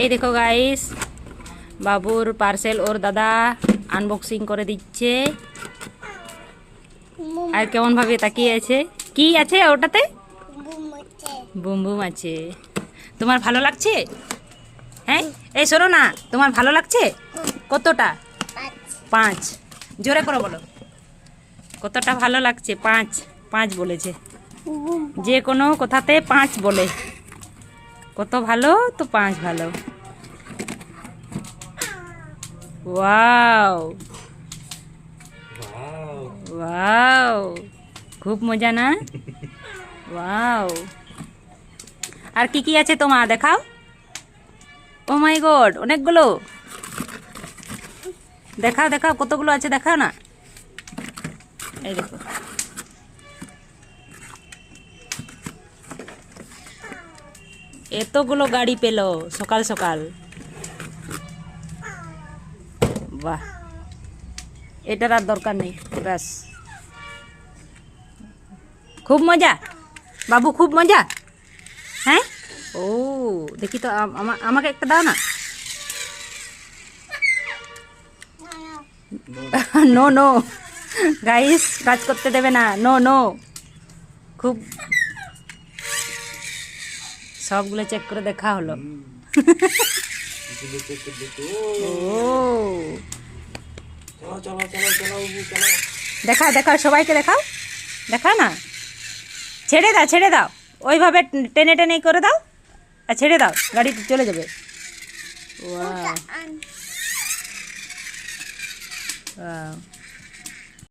এই দেখো গাইস, বাবুর পার্সেল ওর দাদা আনবক্সিং করে দিচ্ছে। আর কেমন ভাবে তাকিয়ে আছে। কি আছে ওটাতে? বুম বুম আছে। তোমার ভালো লাগছে? হ্যাঁ, এই শোনো না, তোমার ভালো লাগছে? কতটা? 5। জোরে করে বলো, কতটা ভালো লাগছে? 5 5 বলেছে। যে কোনো কথাতে 5 বলে। কত ভালো তো 5 ভালো। ওয়াও ওয়াও, খুব মজা না? ওয়াও। আর কি কি আছে তোমার দেখাও। ও মাই গড, অনেকগুলো। দেখাও দেখাও, কতগুলো আছে দেখাও না। এই দেখো, এতগুলো গাড়ি পেল সকাল সকাল। বাহ, এটার আর দরকার নেই, ব্যাস। খুব মজা বাবু, খুব মজা। হ্যাঁ, ও দেখি তো, আমাকে একটা দাও না। নো নো গাইস, কাজ করতে দেবে না। No no. খুব সবগুলো চেক করে দেখা হলো। ও দেখাও দেখাও, সবাইকে দেখাও। দেখাও না, ছেড়ে দাও ছেড়ে দাও, ওইভাবে টেনে টেনে করে দাও আর ছেড়ে দাও, গাড়ি চলে যাবে। Wow wow.